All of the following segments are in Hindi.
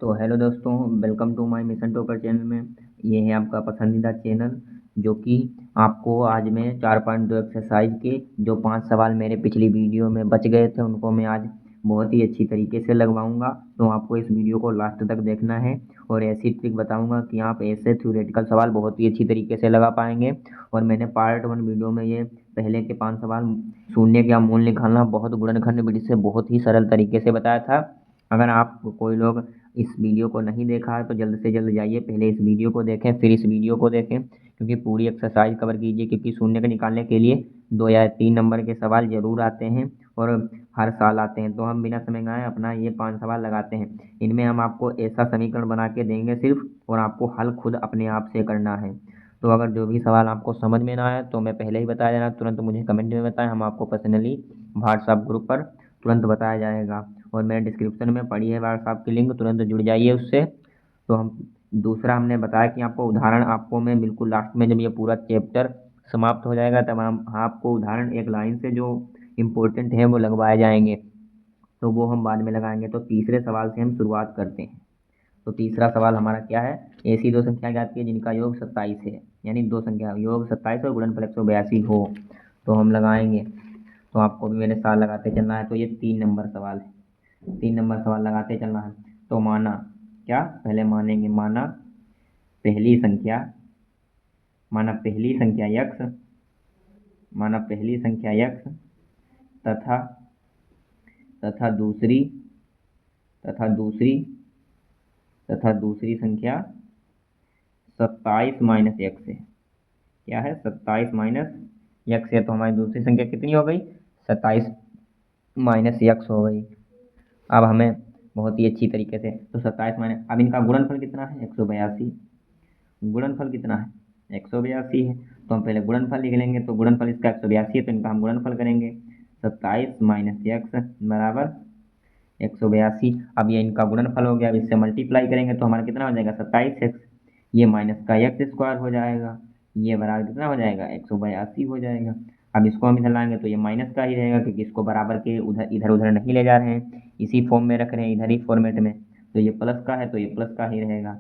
तो हेलो दोस्तों, welcome to my mission topper channel में। ये है आपका पसंदीदा चैनल जो कि आपको आज मैं 4.2 एक्सरसाइज के जो 5 सवाल मेरे पिछली वीडियो में बच गए थे उनको मैं आज बहुत ही अच्छी तरीके से लगवाऊंगा। तो आपको इस वीडियो को लास्ट तक देखना है और ऐसी ट्रिक बताऊंगा कि आप ऐसे थ्योरेटिकल सवाल बहुत ही अच्छी तरीके से लगा पाएंगे। और मैंने पार्ट 1 वीडियो में ये पहले के 5 सवाल शून्य का मूल निकालना बहुत गुणनखंड विधि से बहुत ही सरल तरीके से बताया था। अगर आप कोई लोग इस वीडियो को नहीं देखा है तो जल्द से जल्द जाइए, पहले इस वीडियो को देखें फिर इस वीडियो को देखें, क्योंकि पूरी एक्सरसाइज कवर कीजिए। क्योंकि शून्य के निकालने के लिए 2 या 3 नंबर के सवाल जरूर आते हैं और हर साल आते हैं। तो हम बिना समय गंवाए अपना ये 5 सवाल लगाते हैं। इनमें हम आपको ऐसा समीकरण बना के देंगे सिर्फ, और आपको हल खुद अपने आप से करना है। तो अगर जो भी सवाल आपको समझ में ना आए तो मैं पहले ही बता देना, तुरंत मुझे कमेंट में बताएं, हम आपको पर्सनली व्हाट्सएप ग्रुप पर तुरंत बताया जाएगा। और मेरे डिस्क्रिप्शन में पड़ी है व्हाट्सएप की लिंक, तुरंत जुड़ जाइए उससे। तो हम दूसरा हमने बताया कि आपको उदाहरण आपको मैं बिल्कुल लास्ट में जब ये पूरा चैप्टर समाप्त हो जाएगा तब हम आपको उदाहरण एक लाइन से जो इम्पोर्टेंट है वो लगवाए जाएंगे, तो वो हम बाद में लगाएंगे। तो तीसरे सवाल से हम शुरुआत करते हैं। तो तीसरा सवाल हमारा क्या है, ऐसी दो संख्या ज्ञात की जिनका योग 27 है, यानी दो संख्या योग 27 और गुणनफल 182 हो। तो हम लगाएंगे, तो आपको भी मेरे साथ लगाते चलना है। तो ये 3 नंबर सवाल है, 3 नंबर सवाल लगाते चलना है। तो माना क्या, पहले मानेंगे माना पहली संख्या, माना पहली संख्या यक्स, माना पहली संख्या यक्स तथा तथा दूसरी तथा दूसरी तथा दूसरी संख्या 27 माइनस यक्स है। क्या है, 27 माइनस यक्स है। तो हमारी दूसरी संख्या कितनी हो गई, 27 माइनस यक्स हो गई। अब हमें बहुत ही अच्छी तरीके से, तो 27 माइनस, अब इनका गुणनफल कितना है, 182। गुणनफल कितना है, 182 है। तो हम पहले गुणनफल लिख लेंगे। तो गुणनफल इसका 182 है, तो इनका हम गुणनफल करेंगे। 27 माइनस यक्स बराबर 182। अब ये इनका गुणनफल हो गया। अब इससे मल्टीप्लाई करेंगे तो हमारा कितना हो जाएगा, 27x, ये माइनस का एक्स स्क्वायर हो जाएगा, ये बराबर कितना हो जाएगा, 182 हो जाएगा। अब इसको हम इधर लाएंगे तो ये माइनस का ही रहेगा, क्योंकि इसको बराबर के उधर इधर उधर नहीं ले जा रहे हैं, इसी फॉर्म में रख रहे हैं, इधर ही फॉर्मेट में। तो ये प्लस का है तो ये प्लस का ही रहेगा,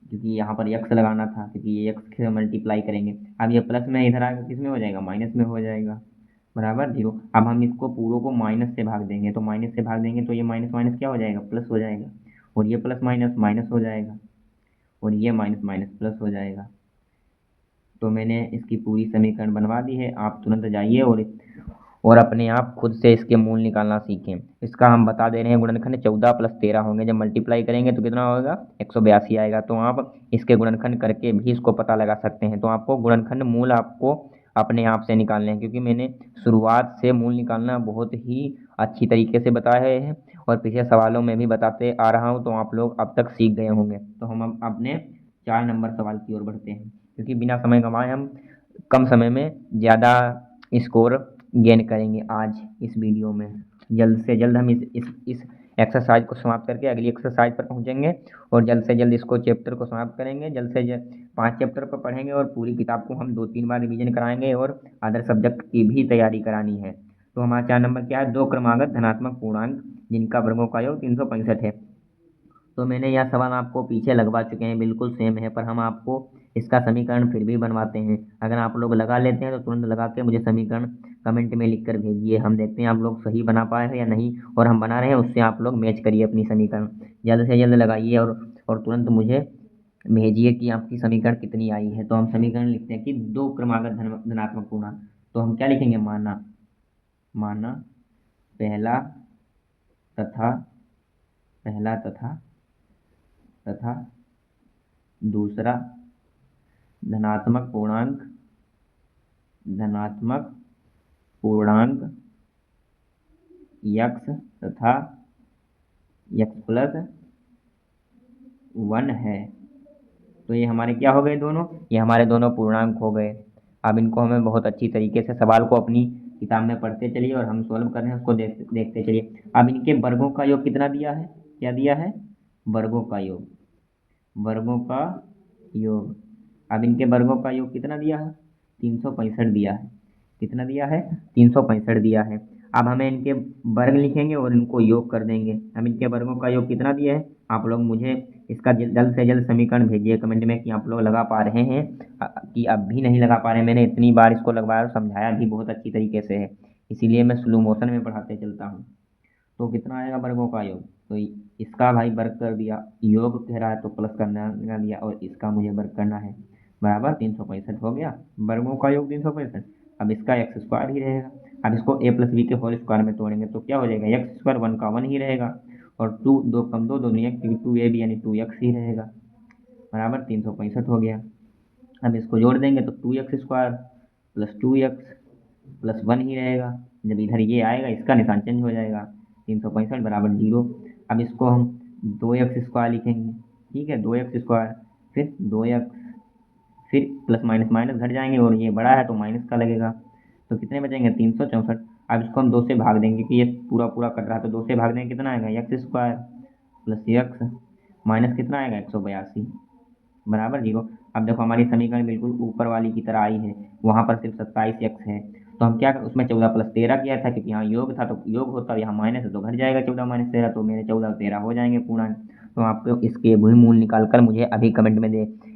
क्योंकि यहाँ पर यक्स लगाना था, क्योंकि ये यक्स से मल्टीप्लाई करेंगे। अब ये प्लस में इधर आएगा, किस में हो जाएगा, माइनस में हो जाएगा, बराबर 0। अब हम इसको पूरों को माइनस से भाग देंगे, तो माइनस से भाग देंगे तो ये माइनस माइनस क्या हो जाएगा, प्लस हो जाएगा। और ये प्लस माइनस माइनस हो जाएगा, और ये माइनस माइनस प्लस हो जाएगा। तो मैंने इसकी पूरी समीकरण बनवा दी है। आप तुरंत जाइए और अपने आप खुद से इसके मूल निकालना सीखें। इसका हम बता दे रहे हैं, गुणनखंड 14 + 13 होंगे। जब मल्टीप्लाई करेंगे तो कितना होगा, 182 आएगा। तो आप इसके गुणनखंड करके भी इसको पता लगा सकते हैं। तो आपको गुणनखंड मूल आपको अपने आप से निकालने हैं, क्योंकि मैंने शुरुआत से मूल निकालना बहुत ही अच्छी तरीके से बताया है और पिछले सवालों में भी बताते आ रहा हूँ। तो आप लोग अब तक सीख गए होंगे। तो हम अब अपने 4 नंबर सवाल की ओर बढ़ते हैं, क्योंकि बिना समय गंवाए हम कम समय में ज़्यादा स्कोर गेन करेंगे आज इस वीडियो में। जल्द से जल्द हम इस एक्सरसाइज को समाप्त करके अगली एक्सरसाइज पर पहुंचेंगे और जल्द से जल्द इसको चैप्टर को समाप्त करेंगे। जल्द से जल्द 5 चैप्टर पर पढ़ेंगे और पूरी किताब को हम 2-3 बार रिवीजन कराएंगे और अदर सब्जेक्ट की भी तैयारी करानी है। तो हमारा 4 नंबर क्या है, 2 क्रमागत धनात्मक पूर्णांक जिनका वर्गों का योग 365 है। तो मैंने यह सवाल आपको पीछे लगवा चुके हैं, बिल्कुल सेम है, पर हम आपको इसका समीकरण फिर भी बनवाते हैं। अगर आप लोग लगा लेते हैं तो तुरंत लगा के मुझे समीकरण कमेंट में लिख कर भेजिए। हम देखते हैं आप लोग सही बना पाए हैं या नहीं, और हम बना रहे हैं उससे आप लोग मैच करिए अपनी समीकरण। जल्द से जल्द लगाइए और तुरंत मुझे भेजिए कि आपकी समीकरण कितनी आई है। तो हम समीकरण लिखते हैं कि 2 क्रमागत धनात्मक पूर्णांक। तो हम क्या लिखेंगे, माना माना पहला तथा पहला तथा तथा दूसरा धनात्मक पूर्णांक यक्स तथा यक्स प्लस 1 है। तो ये हमारे क्या हो गए, दोनों, ये हमारे दोनों पूर्णांक हो गए। अब इनको हमें बहुत अच्छी तरीके से सवाल को अपनी किताब में पढ़ते चलिए और हम सॉल्व कर रहे हैं उसको देखते चलिए। अब इनके वर्गों का योग कितना दिया है, क्या दिया है, वर्गों का योग, वर्गों का योग। अब इनके वर्गों का योग कितना दिया है, 365 दिया है। कितना दिया है, 365 दिया है। अब हमें इनके वर्ग लिखेंगे और इनको योग कर देंगे। हम इनके वर्गों का योग कितना दिया है, आप लोग मुझे इसका जल्द से जल्द समीकरण भेजिए कमेंट में कि आप लोग लगा पा रहे हैं कि अब भी नहीं लगा पा रहे हैं। मैंने इतनी बार इसको लगवाया और समझाया भी बहुत अच्छी तरीके से है, इसीलिए मैं स्लो मोशन में पढ़ाते चलता हूँ। तो कितना आएगा वर्गों का योग, तो इसका भाई वर्ग कर दिया, योग कह रहा है तो प्लस करना दिया, और इसका मुझे वर्ग करना है, बराबर 365 हो गया। वर्गों का योग 365। अब इसका एक्स स्क्वायर ही रहेगा। अब इसको ए प्लस बी के होल स्क्वायर में तोड़ेंगे तो क्या हो जाएगा, एक्स स्क्वायर 1 का 1 ही रहेगा, और 2 2 कम 2 2 नहीं, 2ab यानी 2x ही रहेगा, बराबर 365 हो गया। अब इसको जोड़ देंगे तो 2x square plus 2x plus 1 ही रहेगा। जब इधर ये आएगा इसका निशान चेंज हो जाएगा, 365 बराबर 0। अब इसको हम 2x स्क्वायर लिखेंगे, ठीक है, 2x स्क्वायर फिर 2x फिर प्लस माइनस माइनस घट जाएंगे, और ये बड़ा है तो माइनस का लगेगा, तो कितने बचेंगे 364। अब इसको हम 2 से भाग देंगे कि ये पूरा पूरा कट रहा है, तो 2 से भाग देंगे कितना आएगा, x square plus x minus कितना आएगा 182 बराबर 0। अब देखो हमारी समीकरण बिल्कुल ऊपर वाली की तरह आई है, वहाँ पर सिर्फ 27x है, तो हम क्या उसमें 14 प्लस 13 किया था, क्योंकि यहाँ योग था तो योग होता, यहाँ माइनस है तो घट जाएगा 14 माइनस 13, तो मेरे 14 13 हो जाएंगे पूर्णांक। तो आपको इसके वही मूल निकाल कर मुझे अभी कमेंट में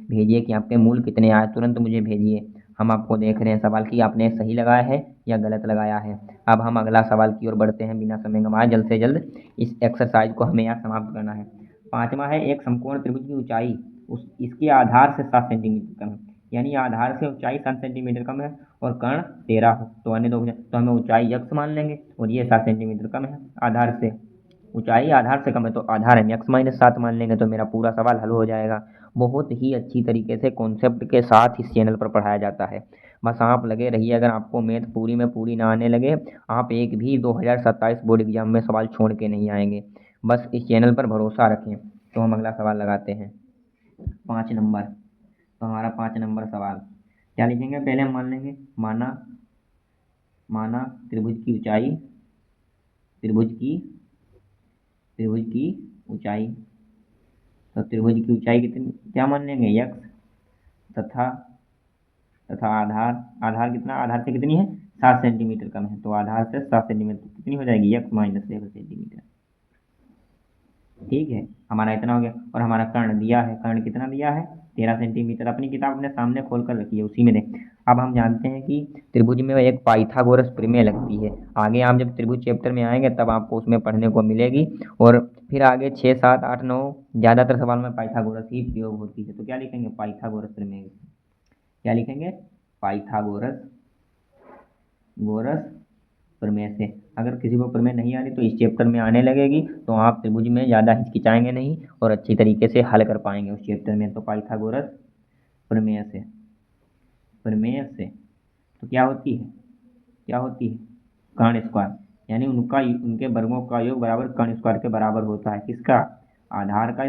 भेजिए कि आपके मूल कितने आए, तुरंत मुझे भेजिए। हम आपको देख रहे हैं सवाल कि आपने सही लगाया है या गलत लगाया है। अब हम अगला सवाल की ओर बढ़ते हैं बिना समय गंवाए, जल्द से जल्द इस एक्सरसाइज को हमें यहाँ समाप्त करना है। 5वां है, एक समकोण त्रिभुज की ऊंचाई इसके आधार से 7 सेंटीमीटर कम है, यानी आधार से ऊंचाई 7 सेंटीमीटर कम है और कर्ण 13 हो, तो अन्य दो तो हमें ऊंचाई x मान लेंगे, और ये 7 सेंटीमीटर कम है आधार से, ऊंचाई आधार से कम है तो आधार हम x माइनस 7 मान लेंगे, तो मेरा पूरा सवाल हल हो जाएगा। बहुत ही अच्छी तरीके से कॉन्सेप्ट के साथ इस चैनल पर पढ़ाया जाता है, बस आप लगे रहिए। अगर आपको मैथ पूरी में पूरी ना आने लगे, आप एक भी 2027 बोर्ड एग्जाम में सवाल छोड़ के नहीं आएंगे, बस इस चैनल पर भरोसा रखें। तो हम अगला सवाल लगाते हैं 5 नंबर। तो हमारा 5 नंबर सवाल क्या लिखेंगे, पहले हम मान लेंगे, माना त्रिभुज की ऊंचाई, त्रिभुज की ऊंचाई, तो त्रिभुज की ऊंचाई कितनी क्या मान लेंगे, x तथा आधार कितना, आधार से कितनी है 7 सेंटीमीटर कम है, तो आधार से 7 सेंटीमीटर कितनी हो जाएगी, x माइनस 7 सेंटीमीटर, ठीक है, हमारा इतना हो गया। और हमारा कर्ण दिया है, कर्ण कितना दिया है 13 सेंटीमीटर, अपनी किताब अपने सामने खोल कर रखी है उसी में देख। अब हम जानते हैं कि त्रिभुज में एक पाइथागोरस प्रमेय लगती है, आगे आप जब त्रिभुज चैप्टर में आएंगे तब आपको उसमें पढ़ने को मिलेगी, और फिर आगे 6 7 8 9 ज़्यादातर सवाल में पाइथागोरस ही प्रयोग होती है। तो क्या लिखेंगे, पाइथागोरस प्रमेय, क्या लिखेंगे, पाइथागोरस प्रमेय से। अगर किसी को प्रमेय नहीं आ रही तो इस चैप्टर में आने लगेगी, तो आप त्रिभुज में ज़्यादा हिचकिचाएंगे नहीं और अच्छी तरीके से हल कर पाएंगे उस चैप्टर में। तो पाइथागोरस प्रमेय से तो क्या होती है कर्ण स्क्वायर, यानी उनके वर्गों का योग बराबर कर्ण स्क्वायर के बराबर होता है, किसका, आधार का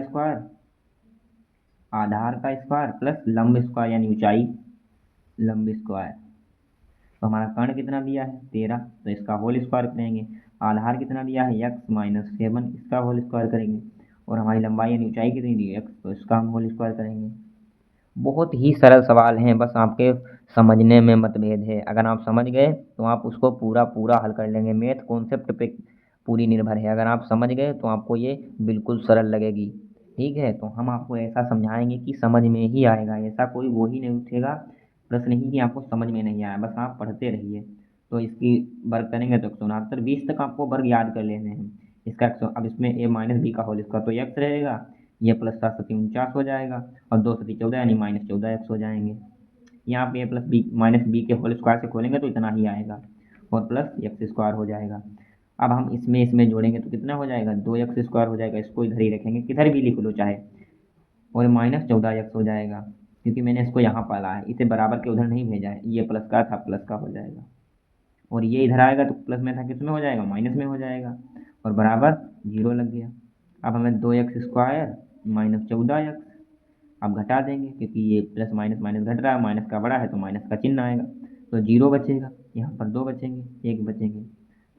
स्क्वायर प्लस लंब स्क्वायर यानी ऊंचाई, लंब स्क्वायर। तो हमारा कर्ण कितना दिया है 13, तो इसका होल स्क्वायर करेंगे। आधार कितना दिया है x माइनस 7, इसका होल स्क्वायर करेंगे। और हमारी लंबाई यानी ऊंचाई कितनी दी है x, तो इसका हम होल स्क्वायर करेंगे। बहुत ही सरल सवाल हैं, बस आपके समझने में मतभेद है। अगर आप समझ गए तो आप उसको पूरा हल कर लेंगे। मैथ कॉन्सेप्ट पे पूरी निर्भर है, अगर आप समझ गए तो आपको ये बिल्कुल सरल लगेगी, ठीक है। तो हम आपको ऐसा समझाएंगे कि समझ में ही आएगा, ऐसा कोई वो ही नहीं उठेगा प्रश्न ही कि आपको समझ में नहीं आया, बस आप पढ़ते रहिए। तो इसकी वर्ग करेंगे तो 169 20 तक आपको वर्ग याद कर लेने हैं इसका। अब इसमें a माइनस बी का होल स्क्वायर तो x रहेगा, ये प्लस 7 7 49 हो जाएगा, और 2 7 14 यानी माइनस 14x हो जाएंगे। यहाँ पे a plus B minus B के होल स्क्वायर से खोलेंगे तो इतना ही आएगा, और प्लस एक्स स्क्वायर हो जाएगा। अब हम इसमें जोड़ेंगे तो कितना हो जाएगा, 2x स्क्वायर हो जाएगा, इसको इधर ही रखेंगे, किधर भी लिख लो चाहे, और माइनस 14x हो जाएगा, क्योंकि मैंने इसको यहाँ पाला है, इसे बराबर के उधर नहीं भेजा है, ये प्लस का था प्लस का हो जाएगा, और ये इधर आएगा तो प्लस में था किस में हो जाएगा, माइनस में हो जाएगा, और बराबर 0 लग गया। अब हमें 2x स्क्वायर माइनस 14x, अब घटा देंगे क्योंकि ये प्लस माइनस माइनस घट रहा है, माइनस का बड़ा है तो माइनस का चिन्ह आएगा, तो 0 बचेगा, यहाँ पर 2 बचेंगे, 1 बचेंगे।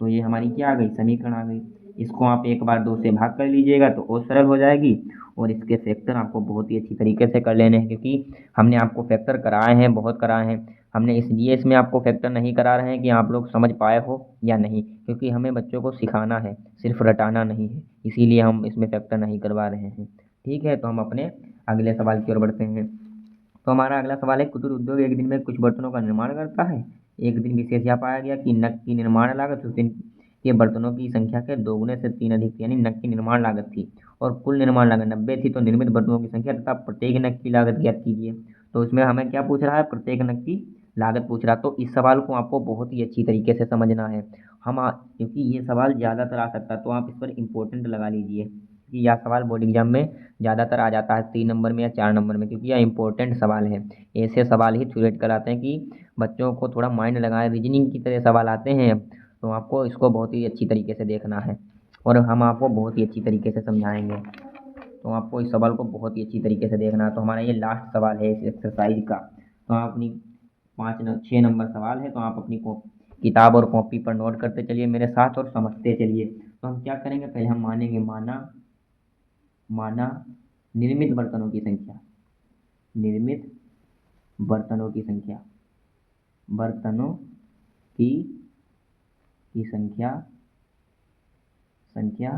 तो ये हमारी क्या आ गई, समीकरण आ गई। इसको आप एक बार 2 से भाग कर लीजिएगा तो और सरल हो जाएगी, और इसके फैक्टर आपको बहुत ही अच्छी तरीके से कर लेने हैं, क्योंकि हमने आपको फैक्टर कराए हैं, बहुत कराए हैं। हमने इसलिए इसमें आपको फैक्टर नहीं करा रहे हैं कि आप लोग समझ पाए हो या नहीं, क्योंकि हमें बच्चों को सिखाना है, सिर्फ रटाना नहीं है, इसीलिए हम इसमें फैक्टर नहीं करवा रहे हैं। ठीक है, तो हम अपने अगले सवाल की ओर बढ़ते हैं। तो हमारा अगला सवाल है, कुटीर उद्योग एक दिन में कुछ बर्तनों का निर्माण करता है। एक दिन विशेष यह पाया गया कि नग की निर्माण लागत उस दिन के बर्तनों की संख्या के दोगुने से 3 अधिक थी, यानी नग की निर्माण लागत थी और कुल निर्माण लागत 90 थी। तो निर्मित बर्तनों की संख्या तथा प्रत्येक नग की लागत ज्ञात कीजिए। तो इसमें हमें क्या पूछ रहा है, प्रत्येक नग की लागत पूछ रहा है। तो इस सवाल को आपको बहुत ही अच्छी तरीके से समझना है। क्योंकि ये सवाल ज़्यादातर आ सकता है, तो आप इस पर इम्पोर्टेंट लगा लीजिए कि यह सवाल बोर्ड एग्जाम में ज़्यादातर आ जाता है 3 नंबर में या 4 नंबर में, क्योंकि यह इंपॉर्टेंट सवाल है। ऐसे सवाल ही थ्योरेट कराते हैं कि बच्चों को थोड़ा माइंड लगाए, रीजनिंग की तरह सवाल आते हैं। तो आपको इसको बहुत ही अच्छी तरीके से देखना है और हम आपको बहुत ही अच्छी तरीके से समझाएंगे। तो आपको इस सवाल को बहुत ही अच्छी तरीके से देखना है। तो हमारा ये लास्ट सवाल है इस एक्सरसाइज का। तो आप अपनी 6 नंबर सवाल है, तो आप अपनी किताब और कॉपी पर नोट करते चलिए मेरे साथ और समझते चलिए। तो हम क्या करेंगे, पहले हम मानेंगे माना निर्मित बर्तनों की संख्या, निर्मित बर्तनों की संख्या, बर्तनों की संख्या, संख्या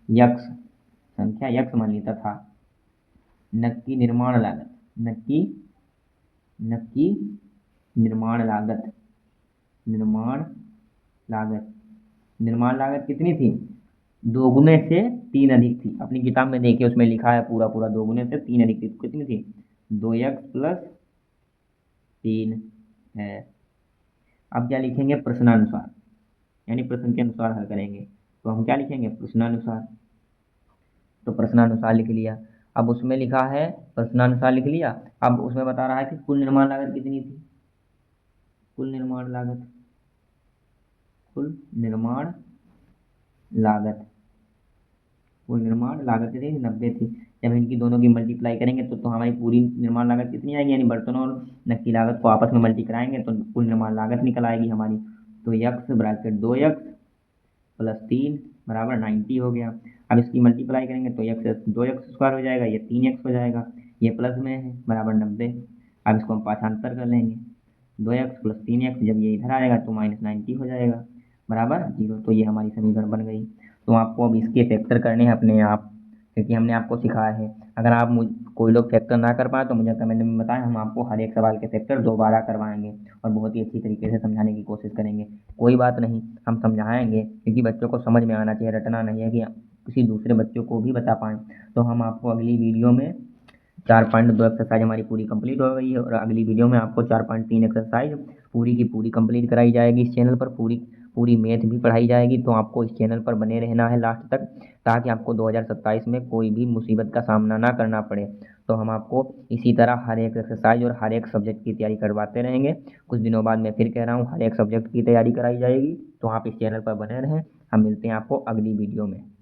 यक्स, संख्या यक्स मान ली तथा नग की निर्माण लागत, नग की निर्माण लागत, निर्माण लागत, निर्माण लागत कितनी थी, दोगुने से 3 अधिक थी। अपनी किताब में देखिए उसमें लिखा है पूरा पूरा दोगुने से 3 अधिक थी। कितनी थी, 2x प्लस 3 है। अब क्या लिखेंगे, प्रश्नानुसार, यानी प्रश्न के अनुसार हल करेंगे। तो हम क्या लिखेंगे, प्रश्नानुसार। तो प्रश्नानुसार लिख लिया। अब उसमें लिखा है प्रश्नानुसार लिख लिया। अब उसमें बता रहा है कि कुल निर्माण लागत कितनी थी, कुल निर्माण लागत, कुल निर्माण लागत, कुल निर्माण लागत कितनी थी, 90 थी। जब इनकी दोनों की मल्टीप्लाई करेंगे तो हमारी पूरी निर्माण लागत कितनी आएगी, यानी बर्तनों और नग की लागत को आपस में मल्टी कराएंगे तो कुल निर्माण लागत निकल आएगी हमारी। तो यक्स ब्रैकेट 2x प्लस 3 बराबर 90 हो गया। अब इसकी मल्टीप्लाई करेंगे तो एक्स 2x स्क्वायर हो जाएगा, ये 3x हो जाएगा, ये प्लस में है बराबर 90। अब इसको हम पाठांतर कर लेंगे, 2x प्लस 3x, जब ये इधर आएगा तो माइनस 90 हो जाएगा बराबर 0। तो ये हमारी समीकरण बन गई। तो आपको अब इसके फैक्टर करने हैं अपने आप, क्योंकि हमने आपको सिखाया है। अगर आप कोई लोग फैक्टर ना कर पाए तो मुझे कमेंट में बताएं, हम आपको हर एक सवाल के फैक्टर दोबारा करवाएंगे और बहुत ही अच्छी तरीके से समझाने की कोशिश करेंगे। कोई बात नहीं, हम समझाएंगे, क्योंकि बच्चों को समझ में आना चाहिए, रटना नहीं है कि किसी दूसरे बच्चों को भी बता पाएँ। तो हम आपको अगली वीडियो में 4.2 एक्सरसाइज हमारी पूरी कंप्लीट हो गई है और अगली वीडियो में आपको 4.3 एक्सरसाइज पूरी की पूरी कंप्लीट कराई जाएगी। इस चैनल पर पूरी मैथ भी पढ़ाई जाएगी। तो आपको इस चैनल पर बने रहना है लास्ट तक, ताकि आपको 2027 में कोई भी मुसीबत का सामना ना करना पड़े। तो हम आपको इसी तरह हर एक एक्सरसाइज और हर एक सब्जेक्ट की तैयारी करवाते रहेंगे। कुछ दिनों बाद मैं फिर कह रहा हूँ हर एक सब्जेक्ट की तैयारी कराई जाएगी। तो आप इस चैनल पर बने रहें। हम मिलते हैं आपको अगली वीडियो में।